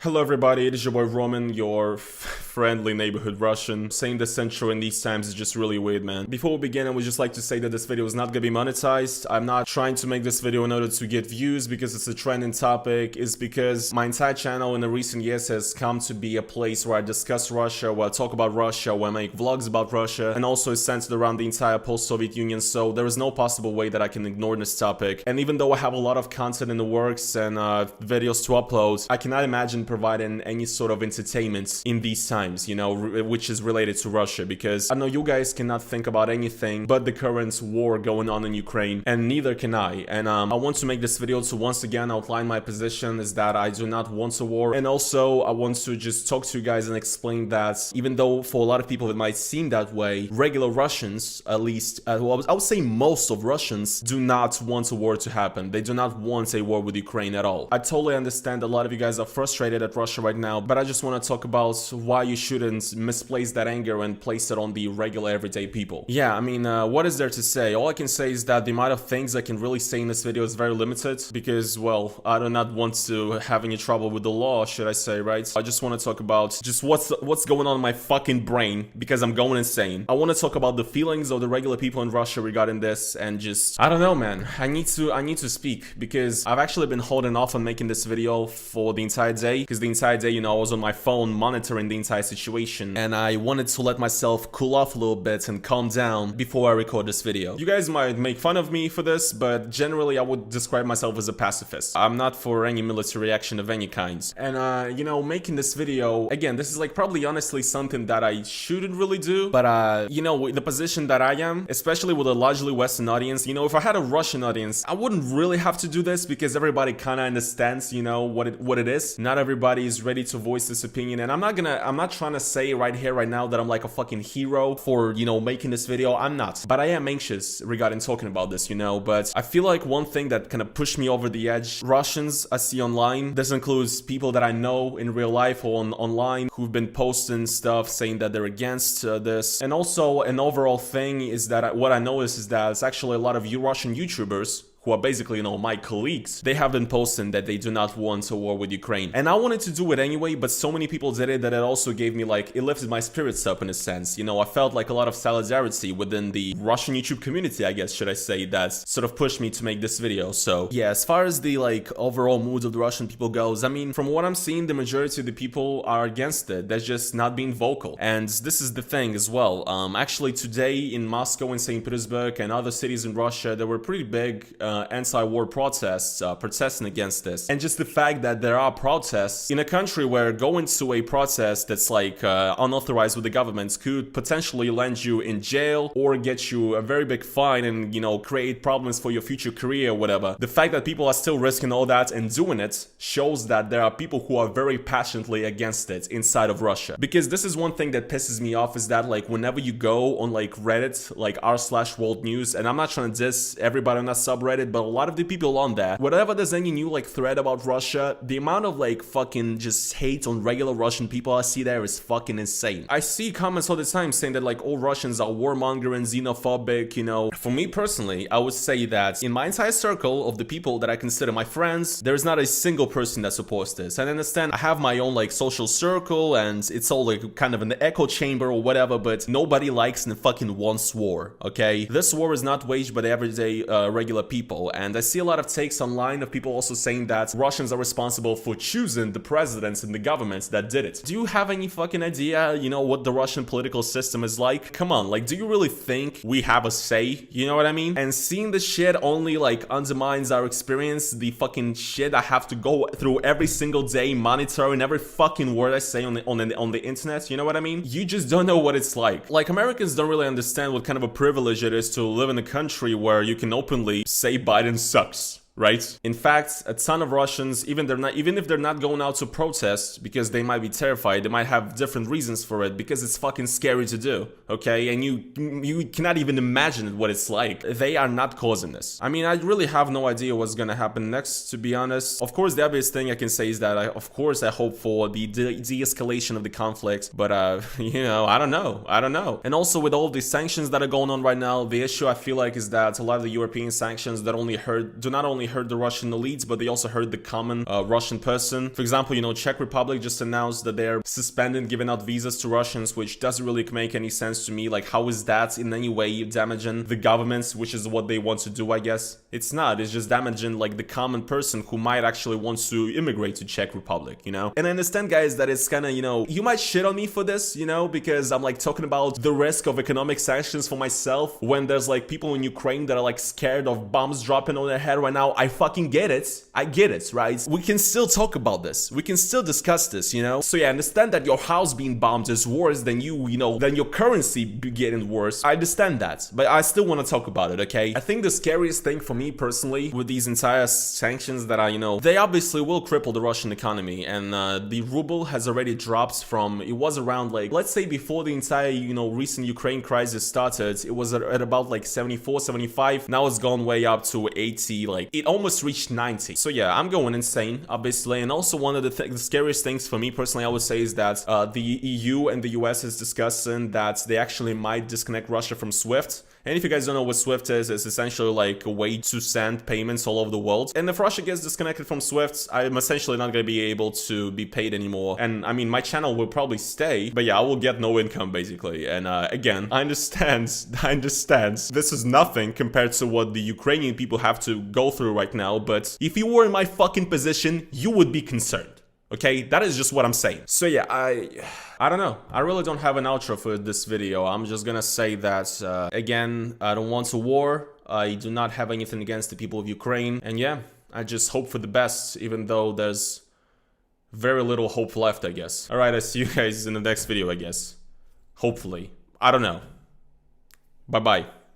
Hello everybody, it is your boy Roman, your friendly neighborhood Russian. Saying this intro in these times is just really weird, man. Before we begin, I would just like to say that this video is not gonna be monetized. I'm not trying to make this video in order to get views because it's a trending topic. It's because my entire channel in the recent years has come to be a place where I discuss Russia, where I talk about Russia, where I make vlogs about Russia, and also is centered around the entire post-Soviet Union, so there is no possible way that I can ignore this topic. And even though I have a lot of content in the works and videos to upload, I cannot imagine providing any sort of entertainment in these times, you know, which is related to Russia, because I know you guys cannot think about anything but the current war going on in Ukraine, and neither can I. And I want to make this video to once again outline my position is that I do not want a war, and also I want to just talk to you guys and explain that even though for a lot of people it might seem that way, regular Russians, at least, well, I would say most of Russians, do not want a war to happen. They do not want a war with Ukraine at all. I totally understand a lot of you guys are frustrated at Russia right now, but I just want to talk about why you shouldn't misplace that anger and place it on the regular everyday people. Yeah, I mean, what is there to say? All I can say is that the amount of things I can really say in this video is very limited because, well, I do not want to have any trouble with the law, should I say, right? I just want to talk about just what's going on in my fucking brain because I'm going insane. I want to talk about the feelings of the regular people in Russia regarding this, and just, I don't know, man. I need to speak because I've actually been holding off on making this video for the entire day, because the entire day, you know, I was on my phone monitoring the entire situation, and I wanted to let myself cool off a little bit and calm down before I record this video. You guys might make fun of me for this, but generally I would describe myself as a pacifist. I'm not for any military action of any kind. And you know, making this video, again, this is like probably honestly something that I shouldn't really do, but you know, the position that I am, especially with a largely Western audience, you know, if I had a Russian audience, I wouldn't really have to do this because everybody kind of understands, you know, what it is. Not everybody is ready to voice this opinion, and I'm not trying to say right here right now that I'm like a fucking hero for, you know, making this video. I'm not, but I am anxious regarding talking about this, you know. But I feel like one thing that kind of pushed me over the edge, Russians I see online, this includes people that I know in real life or online who've been posting stuff saying that they're against this, and also an overall thing is that what I noticed is that it's actually a lot of Russian YouTubers who are basically, you know, my colleagues, they have been posting that they do not want a war with Ukraine. And I wanted to do it anyway, but so many people did it that it also gave me, like, it lifted my spirits up in a sense. You know, I felt like a lot of solidarity within the Russian YouTube community, I guess, should I say, that sort of pushed me to make this video. So, yeah, as far as the, like, overall mood of the Russian people goes, I mean, from what I'm seeing, the majority of the people are against it. They're just not being vocal. And this is the thing as well. Actually, today in Moscow and St. Petersburg and other cities in Russia, there were pretty big anti-war protests protesting against this. And just the fact that there are protests in a country where going to a protest that's like unauthorized with the government could potentially land you in jail or get you a very big fine and, you know, create problems for your future career or whatever. The fact that people are still risking all that and doing it shows that there are people who are very passionately against it inside of Russia. Because this is one thing that pisses me off, is that, like, whenever you go on like Reddit, like r/world news, and I'm not trying to diss everybody on that subreddit, but a lot of the people on there, whenever there's any new like thread about Russia, the amount of like fucking just hate on regular Russian people I see there is fucking insane. I see comments all the time saying that like all Russians are warmongering, xenophobic, you know. For me personally, I would say that in my entire circle of the people that I consider my friends, there's not a single person that supports this. And I understand I have my own like social circle and it's all like kind of an echo chamber or whatever, but nobody likes and fucking wants war, okay? This war is not waged by the everyday regular people. And I see a lot of takes online of people also saying that Russians are responsible for choosing the presidents and the governments that did it. Do you have any fucking idea, you know, what the Russian political system is like? Come on, like, do you really think we have a say? You know what I mean? And seeing this shit only like undermines our experience, the fucking shit I have to go through every single day, monitoring every fucking word I say on the internet. You know what I mean? You just don't know what it's like. Like, Americans don't really understand what kind of a privilege it is to live in a country where you can openly say Biden sucks. Right? In fact, a ton of Russians, even if they're not going out to protest because they might be terrified, they might have different reasons for it because it's fucking scary to do, okay? And you cannot even imagine what it's like. They are not causing this. I mean, I really have no idea what's gonna happen next, to be honest. Of course, the obvious thing I can say is that I hope for the de-escalation of the conflict, but you know, I don't know. And also with all the sanctions that are going on right now, the issue I feel like is that a lot of the European sanctions that do not only only hurt the Russian elites, but they also hurt the common Russian person. For example, you know, Czech Republic just announced that they're suspending giving out visas to Russians, which doesn't really make any sense to me. Like, how is that in any way damaging the governments, which is what they want to do, I guess? It's not. It's just damaging, like, the common person who might actually want to immigrate to Czech Republic, you know? And I understand, guys, that it's kind of, you know, you might shit on me for this, you know, because I'm, like, talking about the risk of economic sanctions for myself when there's, like, people in Ukraine that are, like, scared of bombs dropping on their head right now. I fucking get it. I get it, right? We can still talk about this. We can still discuss this, you know? So yeah, I understand that your house being bombed is worse than you know, than your currency getting worse. I understand that, but I still want to talk about it, okay? I think the scariest thing for me personally with these entire sanctions that you know, they obviously will cripple the Russian economy, and the ruble has already dropped from, it was around, like, let's say before the entire, you know, recent Ukraine crisis started, it was at about like 74, 75. Now it's gone way up to 80, like it almost reached 90. So yeah, I'm going insane, obviously. And also one of the scariest things for me personally, I would say, is that the EU and the US is discussing that they actually might disconnect Russia from SWIFT. And if you guys don't know what SWIFT is, it's essentially like a way to send payments all over the world. And if Russia gets disconnected from SWIFT, I'm essentially not going to be able to be paid anymore. And I mean, my channel will probably stay, but yeah, I will get no income basically. And again, I understand, this is nothing compared to what the Ukrainian people have to go through right now. But if you were in my fucking position, you would be concerned. Okay, that is just what I'm saying. So yeah, I don't know. I really don't have an outro for this video. I'm just gonna say that, again, I don't want a war. I do not have anything against the people of Ukraine. And yeah, I just hope for the best, even though there's very little hope left, I guess. Alright, I see you guys in the next video, I guess. Hopefully. I don't know. Bye-bye.